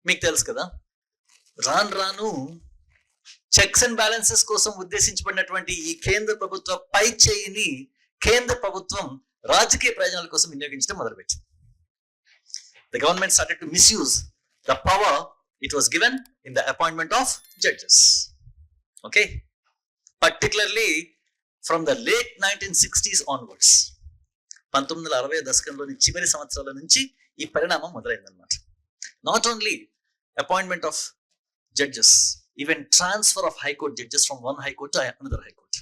మీకు తెలుసు కదా, రాను చెక్స్ అండ్ బ్యాలెన్సెస్ కోసం ఉద్దేశించబడినటువంటి ఈ కేంద్ర ప్రభుత్వ పై చేయిని కేంద్ర ప్రభుత్వం రాజకీయ ప్రయోజనాల కోసం వినియోగించడం మొదలుపెట్టింది. The government started to misuse the power it was given in the appointment of judges. Okay, particularly from the late 1960s onwards. 1960 దశకంలోని చివరి సంవత్సరాల నుంచి ఈ పరిణామం మొదలైందన్నమాట. Not only appointment of judges, even transfer of high court judges from one high court to another high court.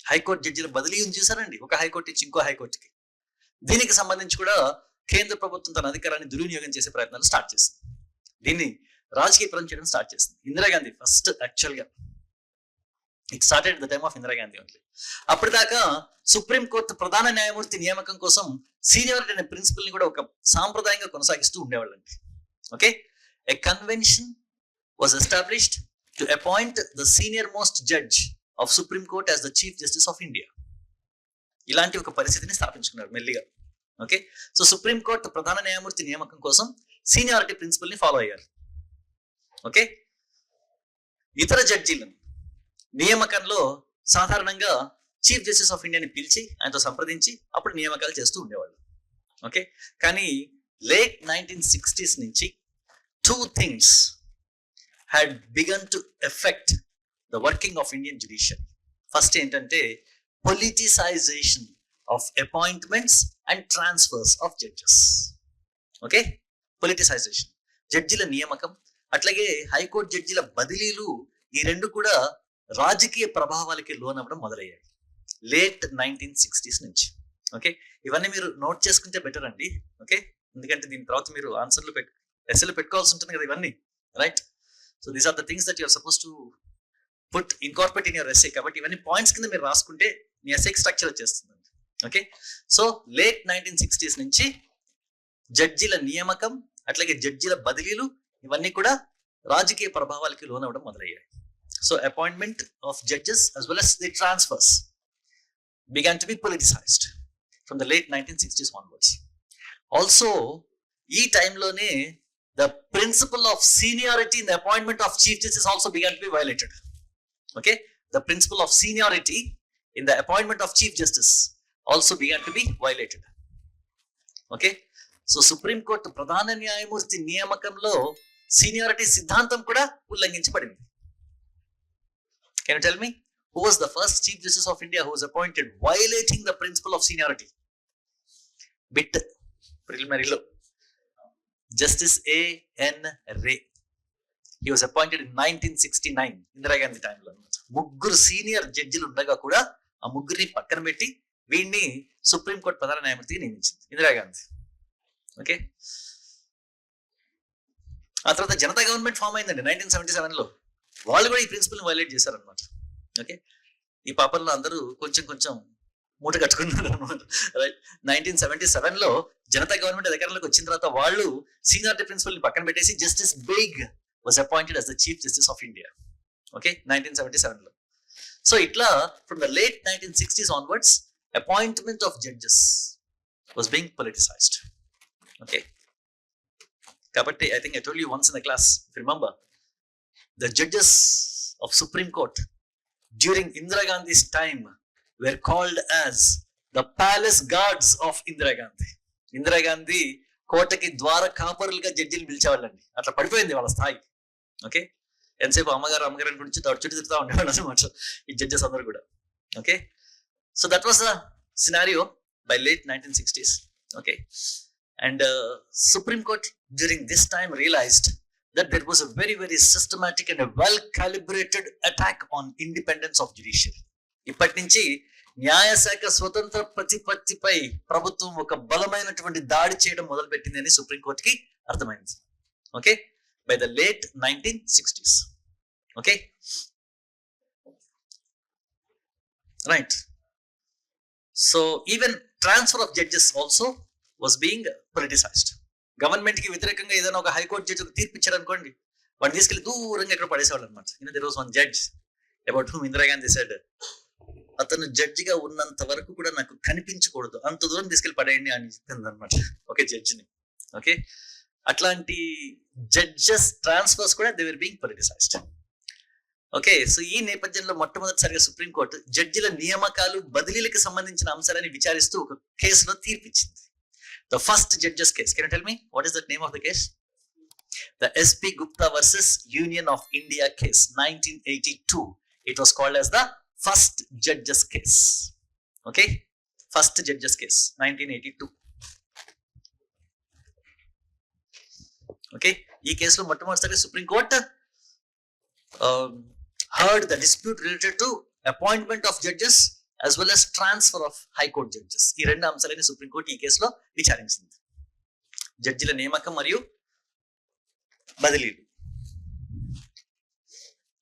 High court జడ్జిల బదిలీ చూసారండి, ఒక high court నుంచి ఇంకో హైకోర్టుకి. దీనికి సంబంధించి కూడా కేంద్ర ప్రభుత్వం తన అధికారాన్ని దుర్వినియోగం చేసే ప్రయత్నాలు స్టార్ట్ చేసింది. దీన్ని రాజకీయపరం చేయడం స్టార్ట్ చేసింది ఇందిరాగాంధీ. ఫస్ట్ యాక్చువల్గా it started the time of Indira Gandhi only. అప్పటిదాకా సుప్రీంకోర్టు ప్రధాన న్యాయమూర్తి నియామకం కోసం సీనియారిటీ అనే ప్రిన్సిపల్ ని కూడా ఒక సాంప్రదాయంగా కొనసాగిస్తూ ఉండేవాళ్ళండి. Okay, a convention was established to appoint the senior most judge of Supreme Court as the chief justice of India. ఇలాంటి ఒక పరిస్థితిని స్థాపించుకున్నారు మెల్లిగా. ఓకే, సో సుప్రీం కోర్టు ప్రధాన న్యాయమూర్తి నియామకం కోసం సీనియారిటీ ప్రిన్సిపల్ ని ఫాలో అయ్యారు. ఓకే, ఇతర జడ్జీలను నియామకంలో సాధారణంగా చీఫ్ జస్టిస్ ఆఫ్ ఇండియాని పిలిచి ఆయనతో సంప్రదించి అప్పుడు నియామకాలు చేస్తూ ఉండేవాళ్ళు. ఓకే, కానీ లేట్ 1960s నుంచి two things had begun to affect the working of Indian judiciary. First ఏంటంటే politicization of appointments and transfers of judges. Okay, politicization, జడ్జిల నియామకం అట్లాగే హైకోర్టు జడ్జిల బదిలీలు, ఈ రెండు కూడా రాజకీయ ప్రభావాలకి లోనవ్వడం మొదలయ్యాయి లేట్ 1960s నుంచి. ఓకే, ఇవన్నీ మీరు నోట్ చేసుకుంటే బెటర్ అండి. ఓకే, ఎందుకంటే దీని తర్వాత మీరు ఆన్సర్లు ఎస్ఏలు పెట్టుకోవాల్సి ఉంటుంది కదా ఇవన్నీ, right? So these are the things that you are suppose to put incorporate in your SA. కాబట్టి ఇవన్నీ పాయింట్స్ కింద మీరు రాసుకుంటే మీ ఎస్ఏకి స్ట్రక్చర్ వచ్చేస్తుంది. ఓకే, సో లేట్ 1960s నుంచి జడ్జిల నియామకం అట్లాగే జడ్జిల బదిలీలు ఇవన్నీ కూడా రాజకీయ ప్రభావాలకి లోనవ్వడం మొదలయ్యాయి. So appointment of judges as well as the transfers began to be politicized from the late 1960s onwards. Also ఈ టైంలోనే the principle of seniority in the appointment of chief justice also began to be violated. Okay, the principle of seniority in the appointment of chief justice also began to be violated. Okay, so Supreme Court ప్రధాన న్యాయమూర్తి నియామకంలో seniority సిద్ధాంతం కూడా ఉల్లంఘించబడింది. Can you tell me who was the first chief justice of India who was appointed violating the principle of seniority? Bit preliminary law, Justice A.N. Ray. He was appointed in 1969, Indira Gandhi టైంలో. ముగ్గురు senior జడ్జిలు ఉండగా కూడా ఆ ముగ్గురిని పక్కన పెట్టి వీడిని సుప్రీంకోర్టు ప్రధాన న్యాయమూర్తిగా నియమించింది ఇందిరాగాంధీ. ఓకే, ఆ తర్వాత జనతా గవర్నమెంట్ ఫామ్ అయిందండి 1977లో. వాళ్ళు కూడా ఈ ప్రిన్సిపల్ ని వైలేట్ చేశారనమాట. ఓకే, ఈ పాపల్లో అందరూ కొంచెం కొంచెం మూట కట్టుకున్నారు అనమాట. రైట్, 1977లో జనతా గవర్నమెంట్ అధికారంలోకి వచ్చిన తర్వాత వాళ్ళు సీనియారిటీ ప్రిన్సిపల్ ని పక్కన పెట్టేసి justice Beg was appointed as the chief justice of India. Okay, 1977లో. సో ఇట్లా from the late 1960s onwards appointment of judges was being politicized. Okay, కాబట్టి I think I told you once in the class, if you remember, the judges of Supreme Court during Indira Gandhi's time were called as the palace guards of Indira Gandhi. Indira Gandhi కోటకి ద్వార కాపరులుగా జడ్జిలు పిలిచేవాళ్ళండి. అట్లా పడిపోయింది వాళ్ళ స్థాయి. Okay, ఎంతసేపు అమ్మగారు అమ్మగారిని గురించి చుట్టూ తిరుగుతూ ఉండేవాళ్ళు అనమాట ఈ జడ్జెస్ అందరూ కూడా. Okay, so that was the scenario by late 1960s. Okay, and Supreme Court during this time realized that there was a very very systematic and a well calibrated attack on independence of judiciary. ఇప్పటి నుంచి న్యాయశాఖ స్వతంత్ర ప్రతిపత్తిపై ప్రభుత్వం ఒక బలమైనటువంటి దాడి చేయడం మొదలుపెట్టింది అని సుప్రీంకోర్టుకి అర్థమైంది. Okay, by the late 1960s. Okay, right. So even transfer of judges also was being politicized. Government కి వ్యతిరేకంగా ఏదైనా ఒక హైకోర్టు జడ్జి తీర్పు ఇచ్చారు అనుకోండి, వాడిని తీసుకెళ్లి దూరంగా ఎక్కడ పడేసేవాళ్ళు అనమాట. there was one judge about whom Indira Gandhi said, అతను జడ్జిగా ఉన్నంత వరకు కూడా నాకు కనిపించకూడదు, అంత దూరం తీసుకెళ్లి పడేయండి అని చెప్పింది అనమాట ఓకే జడ్జిని. ఓకే, అట్లాంటి జడ్జెస్ ట్రాన్స్ఫర్స్ కూడా they were being politicised. Okay, so ఈ నేపథ్యంలో మొట్టమొదటిసారిగా సుప్రీంకోర్టు జడ్జిల నియామకాలు బదిలీలకు సంబంధించిన అంశాలని విచారిస్తూ ఒక కేసులో తీర్పిచ్చింది. The first judges case. Can you tell me what is the name of the case? The SP Gupta versus Union of India case 1982. It was called as the first judges case. Okay, first judges case 1982. Okay, ఈ కేసులో మొట్టమొదటిసారిగా supreme court heard the dispute related to appointment of judges as well as transfer of high court judges. ఈ రెండు అంశాలని supreme court ఈ కేసులో విచారించింది. జడ్జిల నియామకం మరియు బదిలీలు.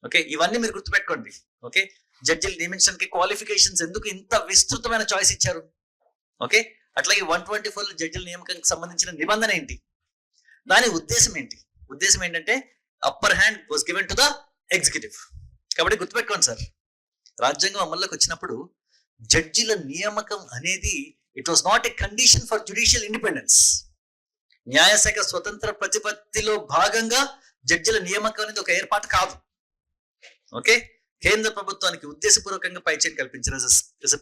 ఓకే, ఇవన్నీ మీరు గుర్తుపెట్టుకోండి. ఓకే, జడ్జిలు నియమించడానికి క్వాలిఫికేషన్స్ ఎందుకు ఇంత విస్తృతమైన చాయిస్ ఇచ్చారు? ఓకే, అట్లాగే 124 జడ్జిల నియామకానికి సంబంధించిన నిబంధన ఏంటి, దాని ఉద్దేశం ఏంటి? ఉద్దేశం ఏంటంటే upper hand was given to the executive. కాబట్టి గుర్తుపెట్టుకోండి సార్, రాజ్యాంగం అమల్లోకి వచ్చినప్పుడు జడ్జిల నియామకం అనేది it was not a condition for judicial independence. న్యాయశాఖ స్వతంత్ర ప్రతిపత్తిలో భాగంగా జడ్జిల నియామకం అనేది ఒక ఏర్పాటు కాదు. ఓకే, కేంద్ర ప్రభుత్వానికి ఉద్దేశపూర్వకంగా పైచేని కల్పించిన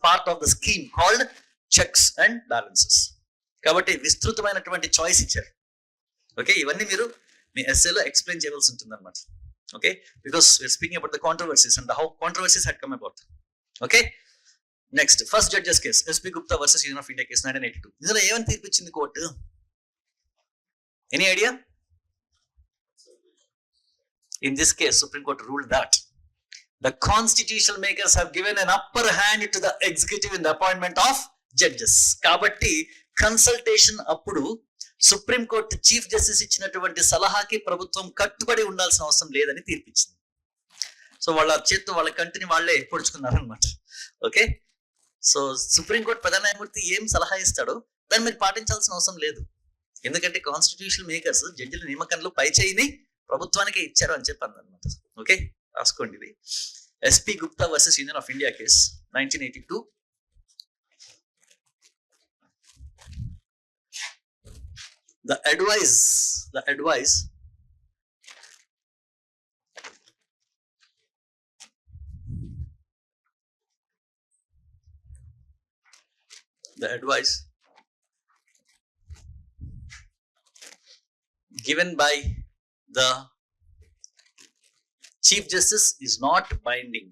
part of the scheme called checks and balances. కాబట్టి విస్తృతమైనటువంటి చాయిస్ ఇచ్చారు. ఓకే, ఇవన్నీ మీరు మీ ఎస్ఏలో ఎక్స్ప్లెయిన్ చేయవలసి ఉంటుంది అనమాట. Okay, because we are speaking about the controversies and how controversies had come about. Okay, next first judges case SP Gupta versus Union of India case 1982. ఇందులో ఏమని తీర్పిచ్చింది కోర్టు? Any idea? In this case, Supreme Court ruled that the constitutional makers have given an upper hand to the executive in the appointment of judges. కాబట్టి consultation అప్పుడు supreme court chief justice ఇచ్చినటువంటి సలహాకి ప్రభుత్వం కట్టుబడి ఉండాల్సిన అవసరం లేదని తీర్పిచ్చింది. సో వాళ్ళ చేత్తో వాళ్ళ కంటిని వాళ్ళే పొడుచుకున్నారు అనమాట. ఓకే, సో సుప్రీంకోర్టు ప్రధాన న్యాయమూర్తి ఏం సలహా ఇస్తాడో దాన్ని మీరు పాటించాల్సిన అవసరం లేదు. ఎందుకంటే కాన్స్టిట్యూషనల్ మేకర్స్ జడ్జిల నియామకంలో పై చేయిని ప్రభుత్వానికే ఇచ్చారు అని చెప్పారు అనమాట. ఓకే, రాసుకోండి. ఇది SP Gupta versus Union of India case 1982. The advice given by the Chief Justice is not binding.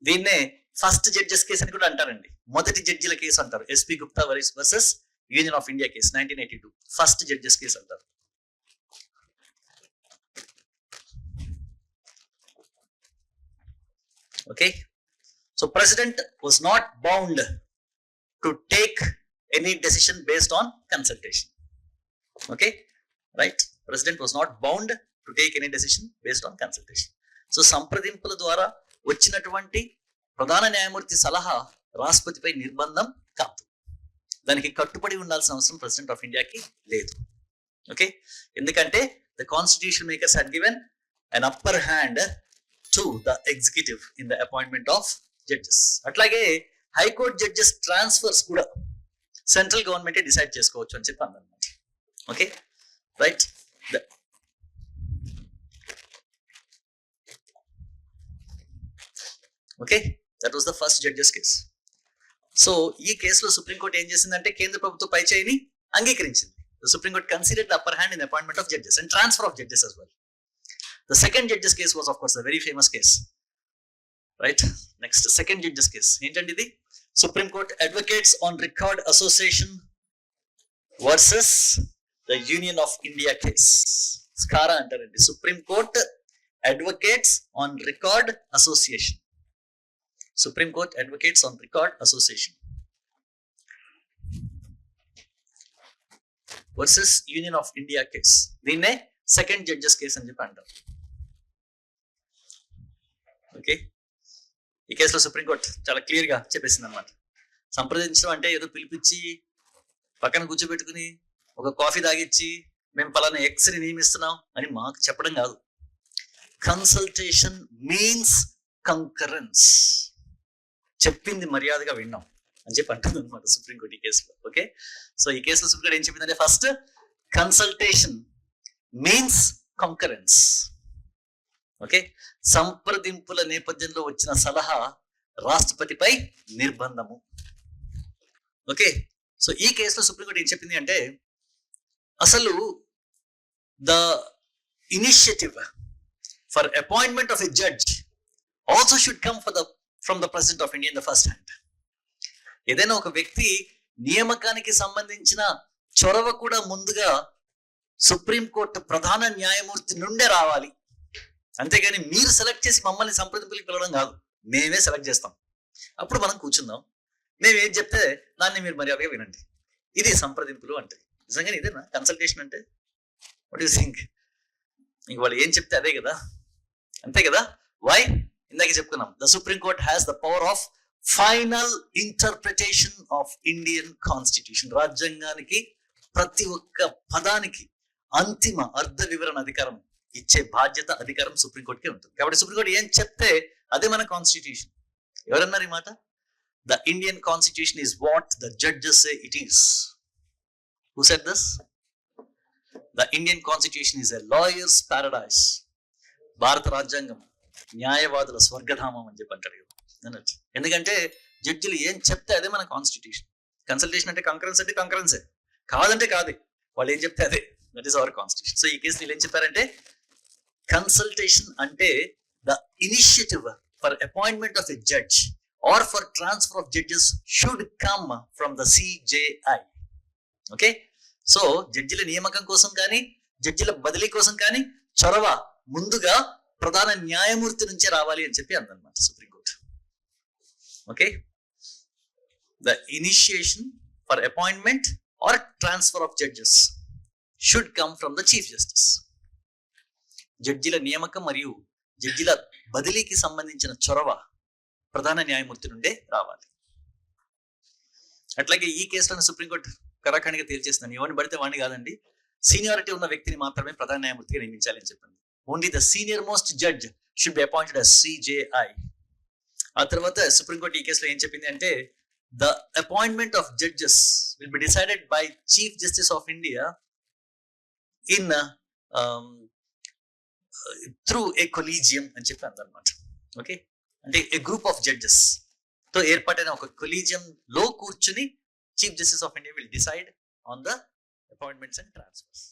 దీన్నే ఫస్ట్ జడ్జెస్ కేసు అని కూడా అంటారండి. మొదటి జడ్జిల కేసు అంటారు. SP Gupta versus Union of India case 1982 first judges case అంటారు. Okay, so President was not bound to take any decision based on consultation. Okay, right? President was not bound to take any decision based on consultation. So సంప్రదింపుల ద్వారా వచ్చినటువంటి ప్రధాన న్యాయమూర్తి సలహా రాష్ట్రపతిపై నిర్బంధం కాదు. దానికి కట్టుబడి ఉండాల్సిన అవసరం ప్రెసిడెంట్ ఆఫ్ ఇండియాకి లేదు. ఓకే, ఎందుకంటే the constitution makers had given an upper hand to the executive in the appointment of judges. అట్లాగే హైకోర్టు జడ్జెస్ ట్రాన్స్ఫర్స్ కూడా సెంట్రల్ గవర్నమెంటే డిసైడ్ చేసుకోవచ్చు అని చెప్పి అన్నమాట. Okay, right. Okay, that was the first judges case. So ఈ కేసులో Supreme Court ఏం చేసిందంటే కేంద్ర ప్రభుత్వ పై చేయిని అంగీకరించింది. Supreme court considered the upper hand in appointment of judges and transfer of judges as well. The second judges case was of course a very famous case, right? Next, second judges case ఏంటండి ఇది? Supreme Court Advocates on Record Association versus the Union of India case. స్కారా అంటారండి. Supreme Court Advocates on Record Association. Supreme Court Advocates on Record Association versus Union of India case. దీన్నే second judges case అని చెప్పి అంటారు. Okay, ఈ కేసులో supreme court చాలా clear గా చెప్పేసింది అనమాట. సంప్రదించడం అంటే ఏదో పిలిపించి పక్కన కూర్చోబెట్టుకుని ఒక కాఫీ తాగిచ్చి మేము పలానా ఎక్స్ని నియమిస్తున్నాం అని మాకు చెప్పడం కాదు. Consultation means concurrence. చెప్పింది మర్యాదగా విన్నాం అని చెప్పి అంటుంది అనమాట సుప్రీంకోర్టు ఈ కేసులో. ఓకే, సో ఈ కేసులో సుప్రీంకోర్టు ఏం చెప్పిందంటే, first consultation means concurrence. Okay, సంప్రదింపుల నేపథ్యంలో వచ్చిన సలహా రాష్ట్రపతిపై నిర్బంధము. ఓకే, సో ఈ కేసులో సుప్రీంకోర్టు ఏం చెప్పింది అంటే, అసలు the initiative for appointment of a judge also should come from the president of India in the first hand. ఏదైనా ఒక వ్యక్తి నియామకానికి సంబంధించిన చొరవ కూడా ముందుగా సుప్రీంకోర్టు ప్రధాన న్యాయమూర్తి నుండే రావాలి. అంతేగాని మీరు సెలెక్ట్ చేసి మమ్మల్ని సంప్రదింపులకు పిలవడం కాదు, మేమే సెలెక్ట్ చేస్తాం. అప్పుడు మనం కూర్చుందాం, మేము ఏం చెప్తే దాన్ని మీరు మర్యాదగా వినండి. ఇది సంప్రదింపులు అంటే. నిజంగా ఇదేనా కన్సల్టేషన్ అంటే? What you think? ఇంక వాళ్ళు ఏం చెప్తే అదే కదా, అంతే కదా. వై? ఇందాక చెప్పుకున్నాం, the supreme court has the power of final interpretation of Indian constitution. రాజ్యాంగానికి ప్రతి ఒక్క పదానికి అంతిమ అర్ధ వివరణ అధికారం ఇచ్చే బాధ్యత, అధికారం సుప్రీంకోర్టుకే ఉంటుంది. కాబట్టి సుప్రీంకోర్టు ఏం చెప్తే అదే మన కాన్స్టిట్యూషన్. ఎవరన్నారు ఈ మాట? The Indian constitution is what the judges say it is. Who said this? The Indian constitution is a lawyers Paradise. భారత రాజ్యాంగం న్యాయవాదుల స్వర్గధామం అని చెప్పి అంటాడు. ఎందుకంటే జడ్జిలు ఏం చెప్తే అదే మన కాన్స్టిట్యూషన్. కన్సల్టేషన్ అంటే కంకరెన్స్ అంటే కంకరెన్సే, కాదంటే కాదే, వాళ్ళు ఏం చెప్తే అదే. That is our constitution. So ఈ కేసు వీళ్ళు ఏం చెప్పారంటే, కన్సల్టేషన్ అంటే the initiative for appointment of a judge or for transfer of judges should come from the CJI. Okay, so జడ్జిల నియామకం కోసం కానీ జడ్జిల బదిలీ కోసం కానీ చొరవ ముందుగా ప్రధాన న్యాయమూర్తి నుంచే రావాలి అని చెప్పి అందనమాట Supreme Court. Okay, the initiation for appointment or transfer of judges should come from the chief justice. జడ్జిల నియామకం మరియు జడ్జిల బదిలీకి సంబంధించిన చొరవ ప్రధాన న్యాయమూర్తి నుండే రావాలి. అట్లాగే ఈ కేసులను సుప్రీంకోర్టు కరాఖండిగా తేల్చేసిందని, ఎవరిని పడితే వాడిని కాదండి, సీనియారిటీ ఉన్న వ్యక్తిని మాత్రమే ప్రధాన న్యాయమూర్తిగా నియమించాలి అని చెప్పింది. Only the senior most judge should be appointed as CJI. ఆ తర్వాత సుప్రీంకోర్టు ఈ కేసులో ఏం చెప్పింది అంటే, the appointment of judges will be decided by chief justice of India in through a collegium అని చెప్పి అందనమాట. ఓకే, అంటే ఏ గ్రూప్ ఆఫ్ జడ్జెస్ తో ఏర్పాటైన ఒక కొలీజియం లో కూర్చుని chief justice of India will decide on the appointments and transfers.